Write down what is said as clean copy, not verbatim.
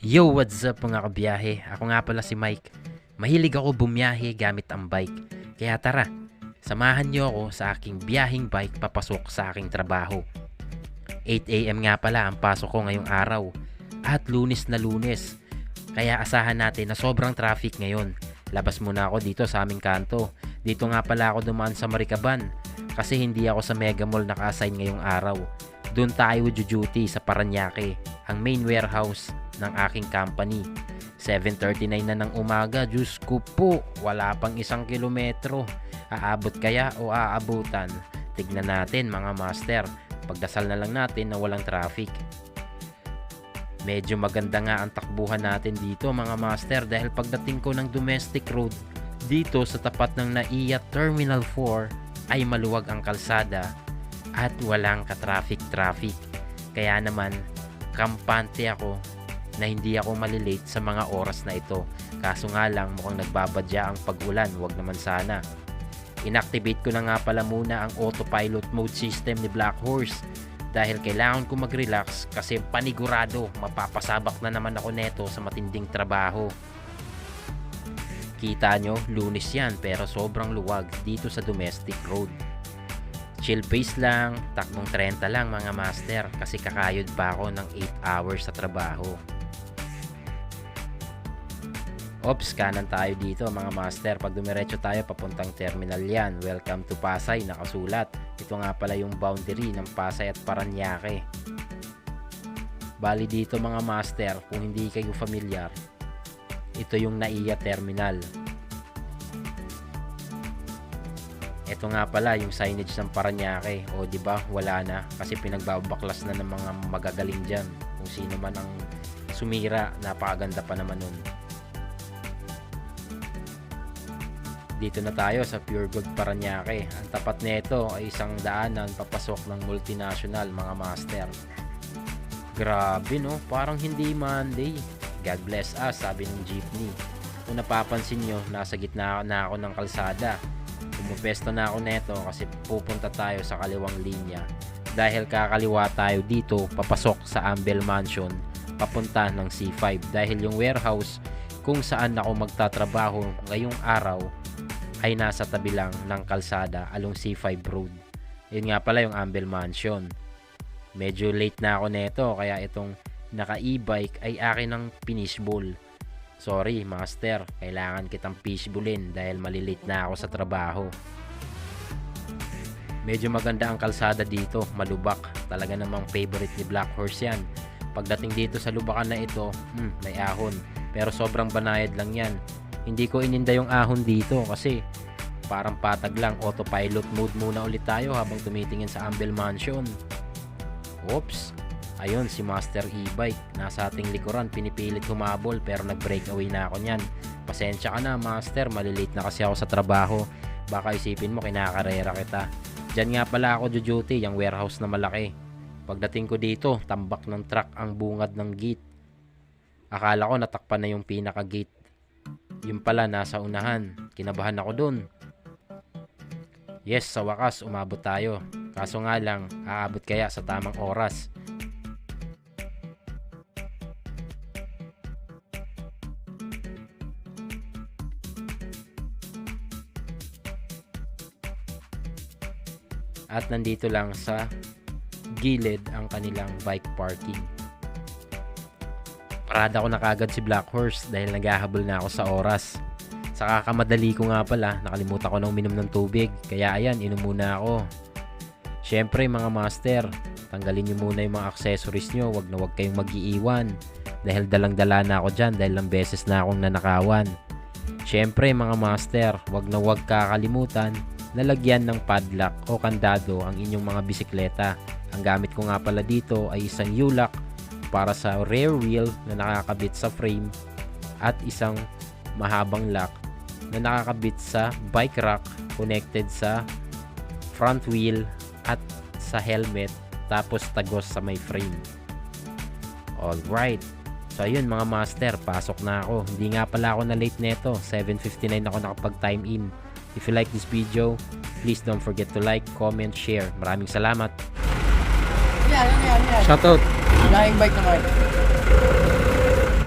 Yo, what's up mga kabiyahe? Ako nga pala si Mike. Mahilig ako bumiyahe gamit ang bike. Kaya tara, samahan niyo ako sa aking biyahing bike papasok sa aking trabaho. 8 AM nga pala ang pasok ko ngayong araw. At lunes na lunes. Kaya asahan natin na sobrang traffic ngayon. Labas muna ako dito sa aming kanto. Dito nga pala ako dumaan sa Maricaban. Kasi hindi ako sa Mega Mall naka-assign ngayong araw. Doon tayo duty sa Parañaque, ang main warehouse ng aking company. 7:39 na ng umaga, Diyos ko po, wala pang 1 kilometro. Aabot kaya o aabutan? Tignan natin mga master, pagdasal na lang natin na walang traffic. Medyo maganda nga ang takbuhan natin dito mga master dahil pagdating ko ng domestic road, dito sa tapat ng NAIA Terminal 4 ay maluwag ang kalsada at walang ka-traffic. Kaya naman, kampante ako na hindi ako malilate sa mga oras na ito. Kaso nga lang mukhang nagbabadya ang pag-ulan, wag naman sana. Inactivate ko na nga pala muna ang autopilot mode system ni Black Horse dahil kailangan ko mag-relax kasi panigurado mapapasabak na naman ako neto sa matinding trabaho. Kita nyo, lunes yan pero sobrang luwag dito sa domestic road. Chill pace lang, takbong 30 lang mga master kasi kakayod pa ako ng 8 hours sa trabaho. Ops, kanan tayo dito mga master. Pag dumiretso tayo papuntang terminal yan. Welcome to Pasay, nakasulat. Ito nga pala yung boundary ng Pasay at Parañaque. Bali dito mga master, kung hindi kayo familiar, ito yung NAIA Terminal. Ito nga pala yung signage ng Parañaque. O di ba wala na kasi pinagbabaklas na ng mga magagaling diyan. Kung sino man ang sumira, napakaganda pa naman nun. Dito na tayo sa Pure Gold Parañaque. Ang tapat nito ay isang daanan papasok ng multinational mga master. Grabe no, parang hindi Monday. God bless us, sabi ng jeepney. Kung napapansin nyo, nasa gitna na ako ng kalsada. Pumupesto na ako neto kasi pupunta tayo sa kaliwang linya. Dahil kakaliwa tayo dito, papasok sa Ambel Mansion, papunta ng C5. Dahil yung warehouse kung saan ako magtatrabaho ngayong araw ay nasa tabi lang ng kalsada along C5 Road. Yun nga pala yung Ambel Mansion. Medyo late na ako neto kaya itong naka e-bike ay akin ng pinishball. Sorry master, kailangan kitang fishballin dahil malilate na ako sa trabaho. Medyo maganda ang kalsada dito, malubak. Talaga namang favorite ni Black Horse yan. Pagdating dito sa lubakan na ito, may ahon. Pero sobrang banayad lang yan. Hindi ko ininda yung ahon dito kasi parang patag lang. Autopilot mode muna ulit tayo habang tumitingin sa Ambel Mansion. Oops! Ayun, si Master E-Bike. Nasa ating likuran, pinipilit humabol pero nag-breakaway na ako nyan. Pasensya ka na Master, malilate na kasi ako sa trabaho. Baka isipin mo kinakarera kita. Diyan nga pala ako duty, yung warehouse na malaki. Pagdating ko dito, tambak ng truck ang bungad ng gate. Akala ko natakpan na yung pinaka-gate. Yung pala nasa unahan. Kinabahan ako dun. Yes, sa wakas umabot tayo. Kaso nga lang, aabot kaya sa tamang oras? At nandito lang sa gilid ang kanilang bike parking. Parada ko na kagad si Black Horse dahil naghahabol na ako sa oras. Sa kakamadali ko nga pala, nakalimutan ko na uminom ng tubig. Kaya ayan, inom muna ako. Syempre mga master, tanggalin nyo muna yung mga accessories nyo. Wag na wag kayong mag-iiwan. Dahil dalang-dala na ako dyan dahil lang beses na akong nanakawan. Syempre mga master, wag na wag kakalimutan nalagyan ng padlock o kandado ang inyong mga bisikleta. Ang gamit ko nga pala dito ay isang U-lock para sa rear wheel na nakakabit sa frame at isang mahabang lock na nakakabit sa bike rack connected sa front wheel at sa helmet tapos tagos sa may frame. Alright. So ayun mga master, pasok na ako. Hindi nga pala ako na late neto. 7:59 ako nakapag time in. If you like this video, please don't forget to like, comment, share. Maraming salamat. Yan. Shoutout. Flying bike naman.